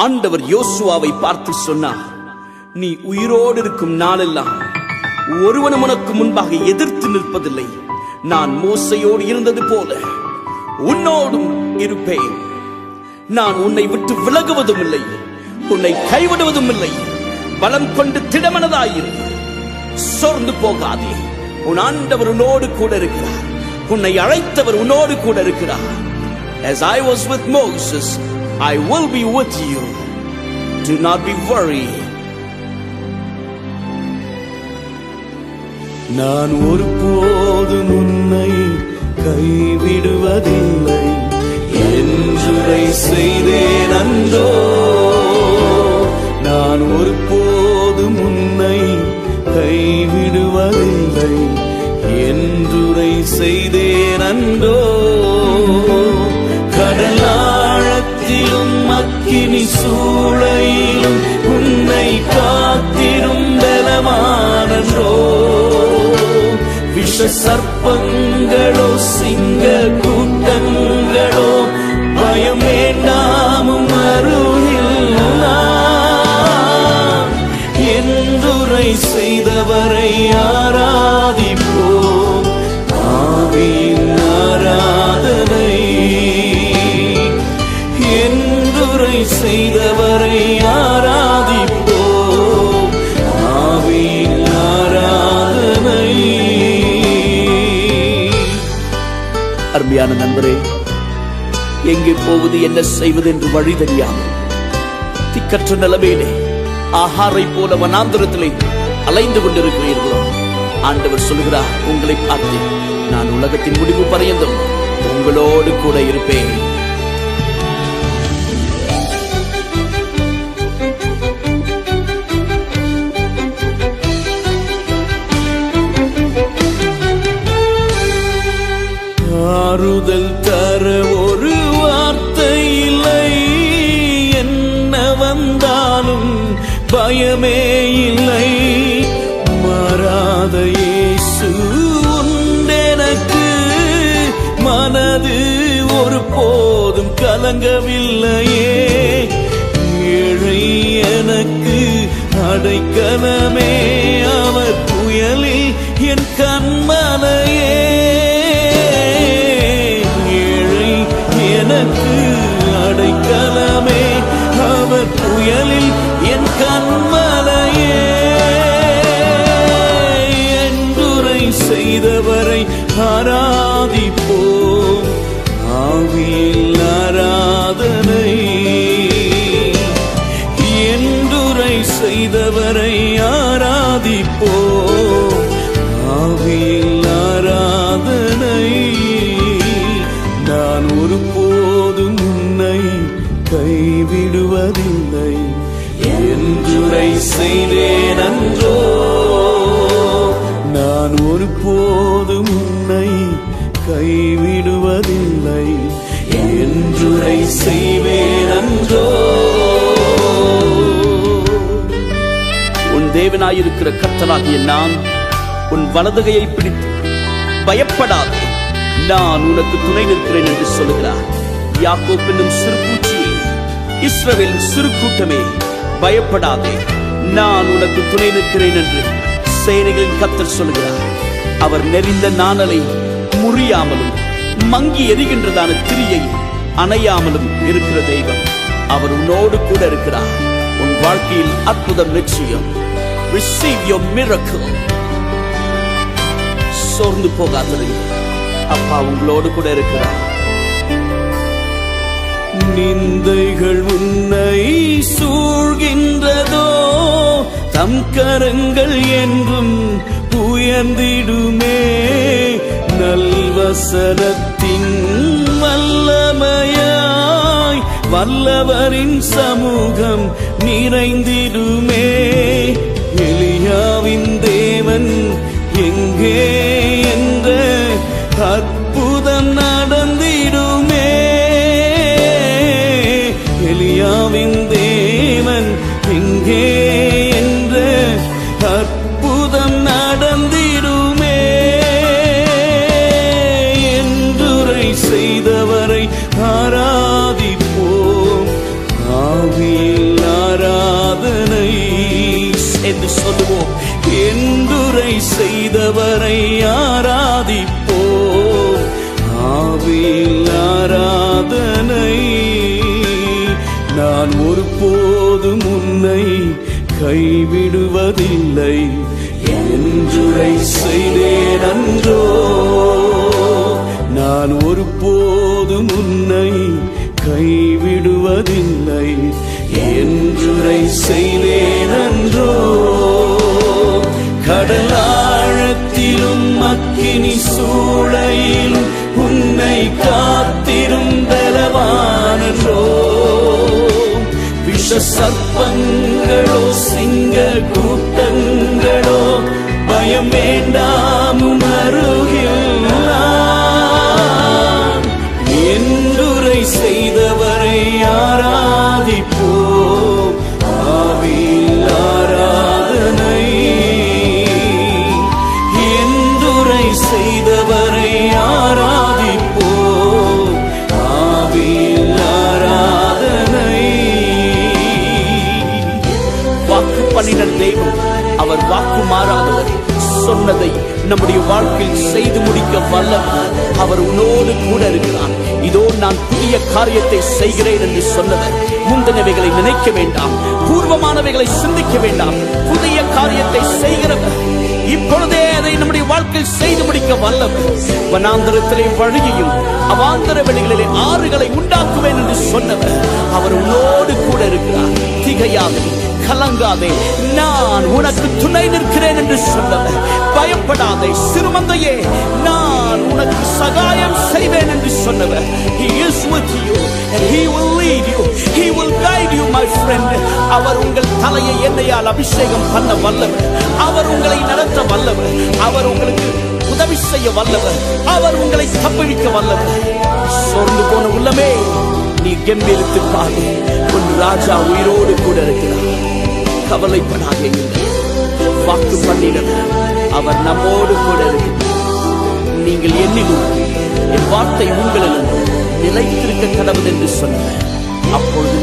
ஆண்டவர் யோசுவாவை பார்த்து சொன்னார், நீ உயிரோடு இருக்கும் நாளெல்லாம் ஒருவனும் உனக்கு முன்பாக எதிர்த்து நிற்பதில்லை. நான் மோசையோடு இருந்தது போல உன்னோடும் இருப்பேன். நான் உன்னை விட்டு விலகுவதும் இல்லை, உன்னை கைவிடுவதும் இல்லை. பலம் கொண்டு திடமனதாயிரு, சோர்ந்து போகாதே. உன் ஆண்டவர் உன்னோடு கூட இருக்கிறார், உன்னை அழைத்தவர் உன்னோடு கூட இருக்கிறார். As I was with Moses, I will be with you. Do not be worried. நான் ஒருபோதும் உன்னை கைவிடுவதில்லை என்றுரை செய்தேன் அன்றோ. நான் ஒருபோதும் உன்னை கைவிடுவதில்லை என்றுரை செய்தேன் அன்றோ. கடலாழத்திலும் அக்கினி சூளையிலும் உன்னை காத்திடும் பலமானன்றோ. விஷ சர்ப்பங்களோ சிங்க கூட்டங்களோ பயம் வேண்டாமும் அருளில் என்றுரை செய்தவரை ஆராதிப்போம். ஆவியின் ஆராதனை என்றுரை செய்தவரை ஆராதிப்போம். ஆவியின் ஆராதனை. அருமையான நண்பரே, எங்கே போவது என்ன செய்வது என்று வழி தெரியாமல் திக்கற்ற நிலைமையிலே ஆகாரை போல வனாந்தரத்திலே அலைந்து கொண்டிருக்கிறீர்களோ? ஆண்டவர் சொல்கிறார், உங்களை பார்த்து, நான் உலகத்தின் முடிவு பரியந்தம் உங்களோடு கூட இருப்பேன். ஆறுதல் தர ஒரு வார்த்தை இல்லை, என்ன வந்தாலும் பயமே இல்லை. மாறாத இயேசு உண்டெனக்கு, மனது ஒரு போதும் கலங்கவில்லையே. ஏழை எனக்கு அடைக்கலமே, அவர் புயலில் என் கண்மலையே. எனக்கு அடைக்கலமே, அவர் புயலில் என் கண்மலையே. என்றுரை செய்தவரை ஆராதிப்போம். ஆவியில் ஆராதனை என்றுரை செய்தவரை ஆராதிப்போம். ஆவியில் ஆராதனை. நான் ஒருபோதும் உன்னை கைவிடுவதில்லை என்றுரை செய்தேன் அன்றோ. நான் ஒருபோதும் உன்னை கைவிடுவதில்லை என்றுரை செய்வேன் அன்றோ. உன் தேவனாயிருக்கிற கர்த்தராகிய நான் உன் வலதுகையை பிடித்து பயப்படாதே, நான் உனக்கு துணை நிற்கிறேன் என்று சொல்லுகிறார். யாக்கோப் என்னும் சிறு பூச்சியே, இஸ்ரவேலின் சிறு கூட்டமே, பயப்படாதே, நான் உனக்கு துணை நிற்கிறேன் என்று சேனைகளின் கர்த்தர் சொல்லுகிறார். அவர் நெறிந்த நாணலை முறியாமலும் மங்கி எரிகின்றதான திரியை அணையாமலும் இருக்கிற தெய்வம். அவர் உன்னோடு கூட இருக்கிறார். உன் வாழ்க்கையில் அற்புதம் நிச்சயம். Receive your miracle. சோர்ந்து போகாதீர்கள், அப்பா உங்களோடு கூட இருக்கிறார். நிந்தைகள் உன்னை சூழ்கின்றதோ, தம் கரங்கள் என்றும் உயர்ந்திடுமே. நல்வசனத்தின் வல்லமையாய் வல்லவரின் சமூகம் நிறைந்திடுமே. எலியாவின் தேவன் எங்கே என்ற அற்புதம் நடந்திடுமே. எலியாவின் தேவன் எங்கே என்ற அற்புதம் நடந்திடுமே. என்றுரை செய்தவரை ஆராதிப்போம். ஆவியே நான் ஒருபோதும் உன்னை கைவிடுவதில்லை என்றுரை செய்தேன் அன்றோ. நான் ஒருபோதும் உன்னை கைவிடுவதில்லை என்றுரை செய்தேன் அன்றோ. கடலாழத்திலும் அக்கினி சூளையிலும் உன்னை காத்திரும் பலவானன்றோ. விஷ சர்ப்பங்களோ சிங்க கூட்டங்களோ பயம் வேண்டாம் அருகில் நான். என்றுரை செய்தவரை ஆராதிப்போம் ஆவியில் ஆராதனை. என்றுரை செய்தவரை ஆராதிப்போம் ஆவியில் ஆராதனை. வாக்கு பண்ணின தெய்வம், அவர் வாக்கு மாறாதவர். சொன்னதை நம்முடைய வாழ்க்கையில் செய்து முடிக்க வல்லவர். அவர் உன்னோடு கூட இருக்கிறார். இதோ நான் புதிய காரியத்தை செய்கிறேன் என்று சொன்னவர். முந்தினவைகளை நினைக்க வேண்டாம், பூர்வமானவைகளை சிந்திக்க வேண்டாம். புதிய காரியத்தை செய்கிறவர், இப்பொழுதே அதை நம்முடைய வாழ்க்கையில் செய்து முடிக்க வல்லவர். வனாந்தரத்திலே வழியையும் அவாந்தர வெளிகளிலே ஆறுகளை உண்டாக்குவேன் என்று சொன்னவர். அவர் உன்னோடு கூட இருக்கிறார். திகையாதே, கலங்காதே, நான் உனக்கு துணை நிற்கிறேன் என்று சொன்னவர். பயப்படாதே சிறுமந்தையே, நான் உனக்கு சகாயம் செய்வேன் என்று சொன்னவர். He is with you and he will lead you, he will guide you my friend. அவர் உங்கள் தலையை எண்ணெயால் அபிஷேகம் பண்ண வல்லவர். அவர் உங்களை நடத்த வல்லவர். அவர் உங்களுக்கு உதவி செய்ய வல்லவர். அவர் உங்களை தப்புவிக்க வல்லவர். சோர்ந்து போன உள்ளமே, நீ கெம்பீரித்து பாடு, உன் ராஜா உயிரோடு கூட இருக்கிறார். கவலைப்படாதே, வாக்கு பண்ணினவர் அவர் நம்மோடு கூட இருக்கிறார். நீங்கள் எண்ணிலும் என் வார்த்தை உங்களிலும் நிலைத்திருக்க கடவுள் என்று சொன்னார். அப்பொழுது